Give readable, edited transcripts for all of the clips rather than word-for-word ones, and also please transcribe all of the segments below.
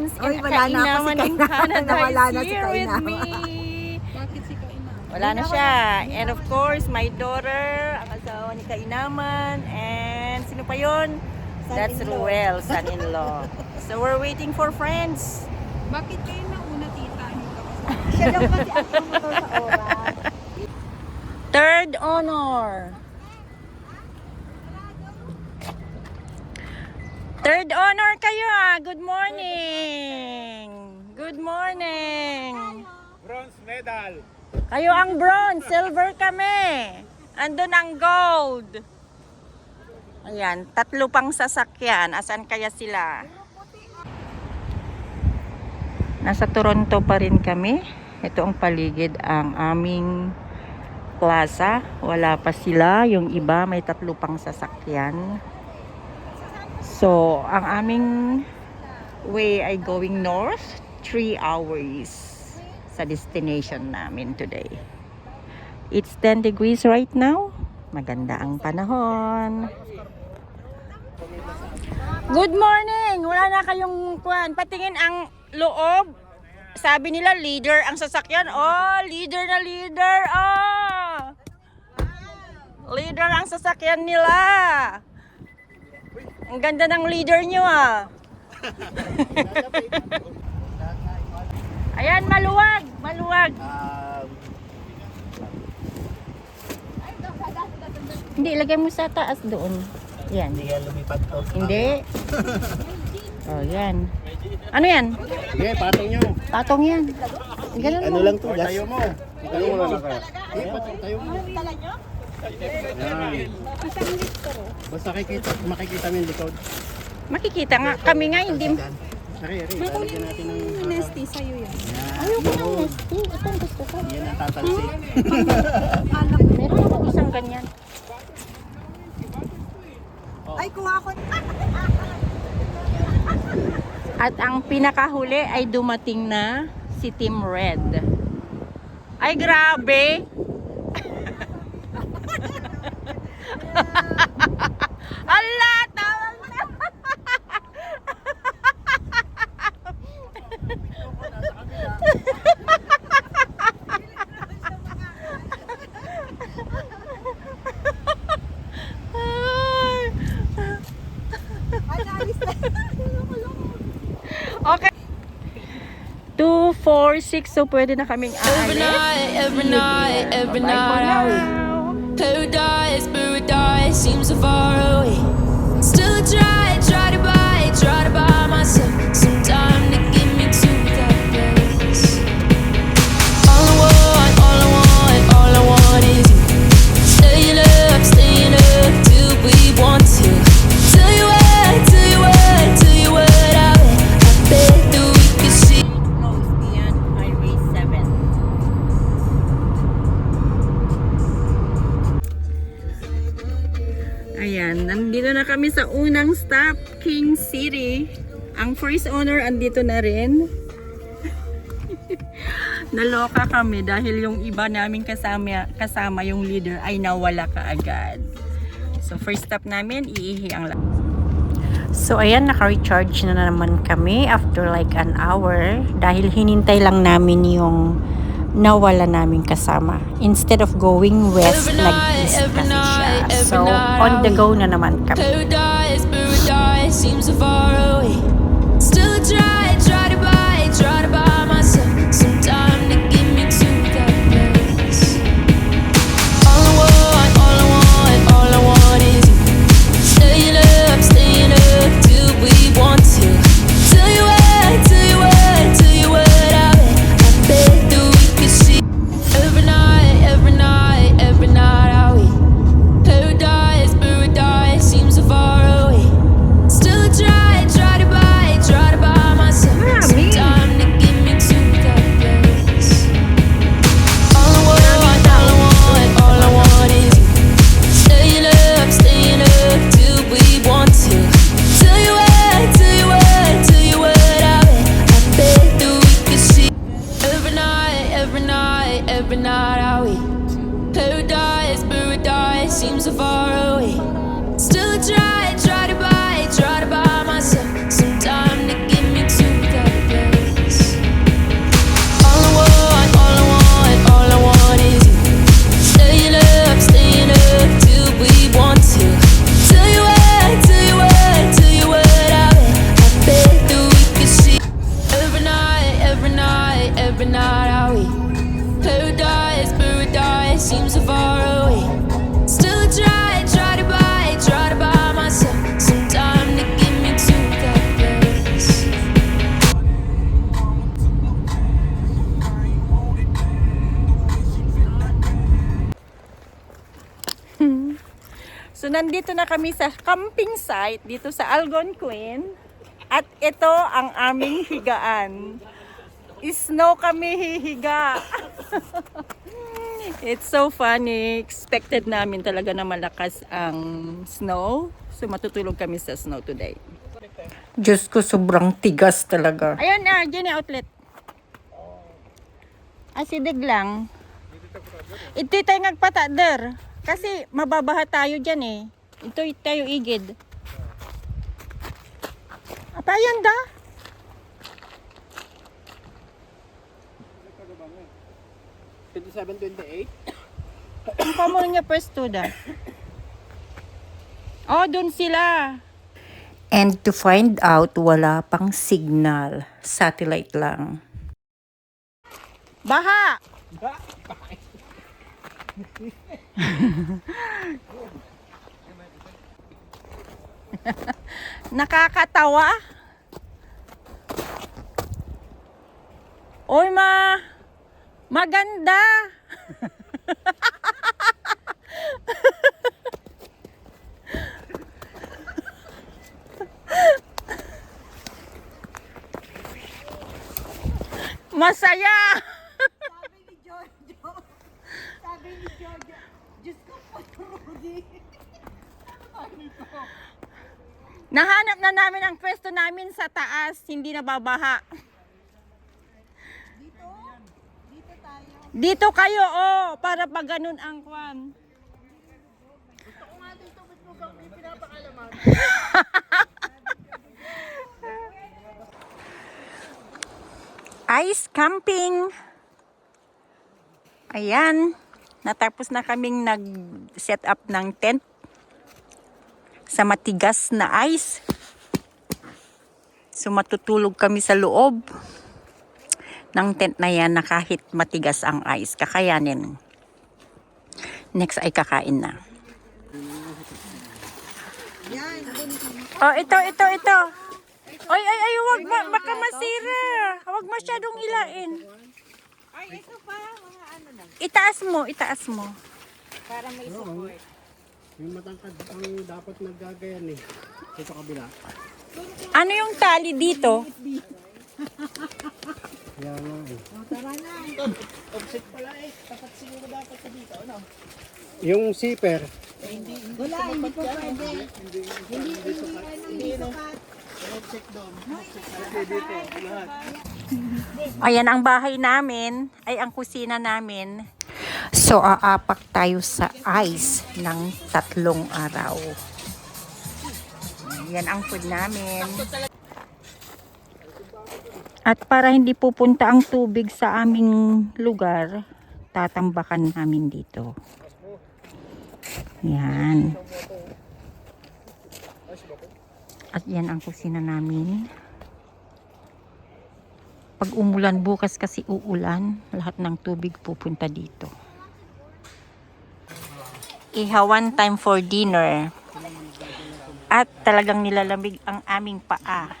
Philippines Oy, and wala na ako si Kainaman in Kainaman. Canada Nawala is na si here with Kainaman. me. Bakit si Kainaman? Wala na siya. And of course, my daughter, ang asawa ni Kainaman. And sino pa yun? That's Ruel, son-in-law. So we're waiting for friends. Bakit kayo nauna, tita? Siya lang kasi ang pumunta sa oras. Third honor. Third honor kayo ah. Good morning. Good morning. Bronze medal. Kayo ang bronze, silver kami. Andun ang gold. Ayan, 3 pang sasakyan. Asan kaya sila? Nasa Toronto pa rin kami. Ito ang paligid ang aming plaza. Wala pa sila. Yung iba may 3 pang sasakyan. So, ang aming way ay going north. 3 hours sa destination namin today. It's 10 degrees right now. Maganda ang panahon. Good morning! Wala na kayong kuwan. Patingin ang loob. Sabi nila leader ang sasakyan. Oh, leader na leader. Oh! Leader ang sasakyan nila. Ang ganda ng leader nyo ah. Ayan, maluwag. Maluwag. Hindi, ilagay mo sa taas doon. Yan. Hindi kaya lumipat to. Hindi. Oh, yan. Ano yan? Sige, patong nyo. Patong yan. Ganun Ano mo. lang to? Tayo mo. Tayo mo lang kaya. Sige, patong tayo mo. Yan. Basta makikita mo yung likod. Makikita nga. Kami nga hindi. Lalagyan natin ng Nesty sa'yo yan. Ayoko ng nesty. Ito ang gusto ko. Yan ang tatalsi. Meron ako isang ganyan. Ay, kuha ko. At ang pinakahuli ay dumating na si Team Red. Ay, grabe! Ala! Tawag na! Okay. 2, 4, 6. So, pwede na kaming aalis. Every night, every Bye for night. now. Paradise, paradise seems so far away. Still I try to buy myself some time to get me to that place. All I want is you. Staying up till we want to. Tell you what, I bet that we could see. Close yan, Highway 7. Ayan, nandito na kami sa unang stop, King City. Ang first owner andito na rin. Naloka kami dahil yung iba naming kasama yung leader ay nawala kaagad. So first stop namin, iihi ang lahat. So ayan, naka-recharge na naman kami after like an hour dahil hinintay lang namin yung nawala naming kasama. Instead of going west, nag-east kasi siya. So on the go na naman kami. Paradise, paradise seems so far away. Still I try to buy myself some time to get me to that place. All I want is you. Staying up till we want to. Tell you what, I bet that we could see. Every night, are we? Paradise, paradise seems so far away. Still I try to buy myself some time to get me to that place. All I want is you. Staying up till we want to. Tell you what, I bet that we could see. Every night, are we? Paradise, paradise seems so far away. Still I try to buy myself some time to get me to that seems so far away. Still try to buy myself some time to get me to that place. So nandito na kami sa camping site dito sa Algonquin. At ito ang aming higaan. Snow kami hihiga. It's so funny. Expected namin talaga na malakas ang snow. So matutulog kami sa snow today. Diyos ko, sobrang tigas talaga. Ayun na, dyan yung outlet. Asidig lang. Ito tayo nagpatader. Kasi mababaha tayo dyan eh. Ito tayo igid. Apa yan da? 27-28. Ang pamon niya pwesto da. Oh, dun sila. And to find out, wala pang signal. Satellite lang. Baha! Nakakatawa. Oy maganda. Masaya. Sabi ni Jojo. Diyos ko po, Rudy. Nahanap na namin ang pwesto namin sa taas, hindi nababaha. Dito tayo. Dito kayo, oh, para pag ganun ang kwan. Gusto ko nga dito, ba't mo kami pinapakalaman? Ice camping. Ayan, natapos na kaming nag-set up ng tent sa matigas na ice. So matutulog kami sa loob ng tent na yan na kahit matigas ang ice, kakayanin. Next ay kakain na. Oh, ito. Ay, wag baka masira. Wag masyadong ilain. Ay, ito pa. Mga ano na. Itaas mo. Para may support. Yung matangkad ang dapat naggagayan eh. Dito kabila. Ano yung tali dito? Kaya nga eh. Tara na. Offset pala eh. Tapat siguro dapat sa dito. Ano? Yung zipper. Wala, hindi po pwede. Hindi sukat. Offset doon. Offset dito. Lahat. Ayan ang bahay namin, ay ang kusina namin. So, aapak tayo sa ice ng 3 araw. Yan ang food namin. At para hindi pupunta ang tubig sa aming lugar, tatambakan namin dito. Yan. At yan ang kusina namin. Pag umulan bukas kasi uulan, lahat ng tubig pupunta dito. Iha, one time for dinner. At talagang nilalamig ang aming paa.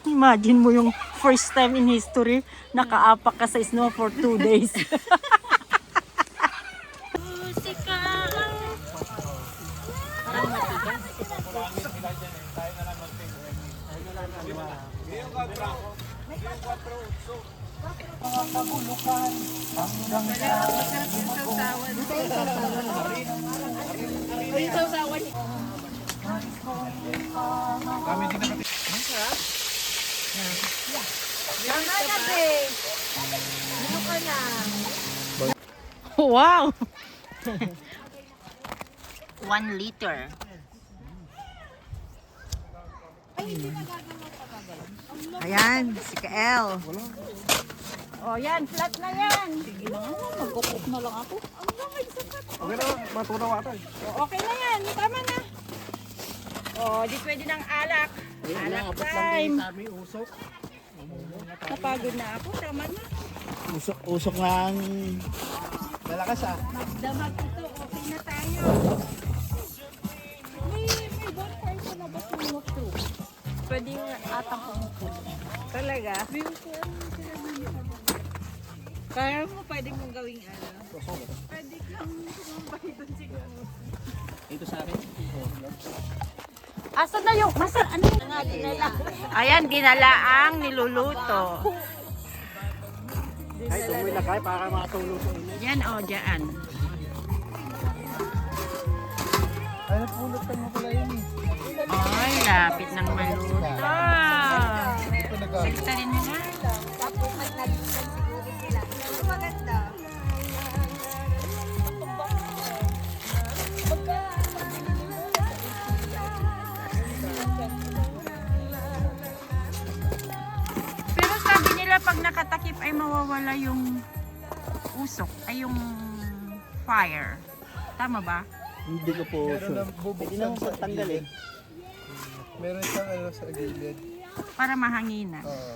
Imagine mo yung first time in history, nakaapak ka sa snow for 2 days. Tama na, babe. Ano ka na? Wow! 1 liter. Ayan, si Kael. Oh, yan, flat na yan. Sige na, magkukuk na lang ako. Okay na, matunaw ata. Oh, okay na yan, tama na. Oh, di pwede ng alak. Alak time. Sabi, usok. Napagod na ako, tama na. Usok nga ang malakas ah. Magdamag ito, okay na tayo. May bonfire ko na ba tumulok to? Pwede yung atang kumukulo. Talaga? May upuan sila dito. Kaya mo pwede mong gawing ano? Pwede kang sumambay doon siguro. Ito sa akin. Asa na yung masa ano nga dinala? Ayan, dinalaang niluluto. Ay, tumuloy na kayo para makatulong sa inyo. Yan o, dyan. Ay, napulot ka mo pala yun eh. Ay, lapit ng maluto. Saksarin mo nga. Tapos nagtalitan siguro sila. Pero maganda. Pero sabi nila pag nakatakip ay mawawala yung usok, ay yung fire. Tama ba? Hindi ko po sure. Hindi na mo tanggal eh. Meron siyang ano sa gilid. Para mahanginan. Oo.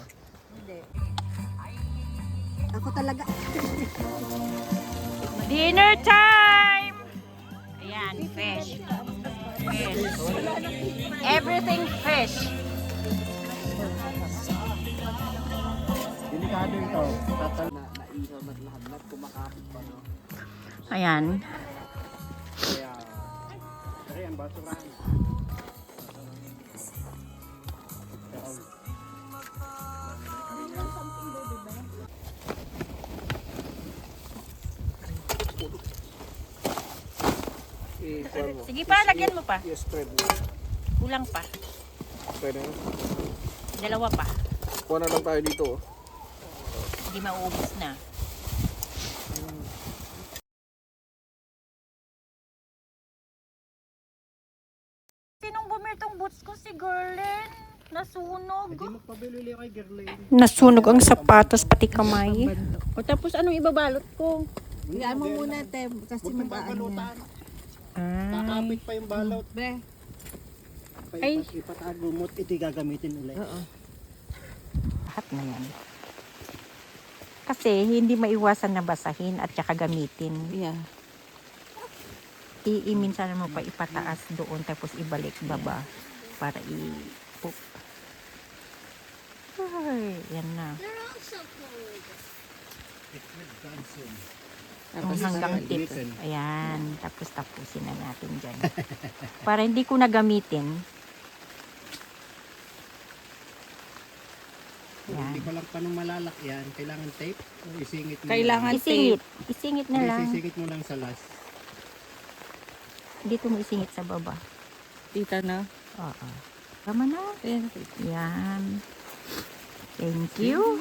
Ako talaga. Dinner time! Ayan, fish. Fish. Everything fish. Delikado ito. Tatal na naihaw na lahat kumakapit pa no. Ayan. Kaya ang basurahan. Sige pa, lagyan mo pa. I-spread mo. Kulang pa. Pwede mo. Dalawa pa. Kuha na lang tayo dito. Hindi mauubos na. Sinong bumirtong boots ko? Si Girlen. Nasunog. Hindi magpabili kay Gerlane. Nasunog ang sapatos pati kamay. O tapos anong ibabalot ko? Hiyaan mo muna, te. Kasi Huwag mong mag-ano. babalutan. Ay. Kakapit pa yung balot. Bre. Ay. Ipatago mo, ito gagamitin ulit. Lahat na yan. Kasi hindi maiwasan na basahin at saka gamitin. Yeah. Minsan mo pa ipataas doon tapos ibalik baba para i-poop. Ay, yan na. Yung hanggang tips. Ayan, tapos tapusin na natin dyan. Para hindi ko na gamitin. Yan. Hindi ko lang pa nung malalak yan. Kailangan tape o isingit mo? Kailangan Isingit. Isingit na Hindi, lang. sisingit mo lang sa last. Dito mo isingit sa baba. Tita na. Oo. Tama na. Yan. Thank you.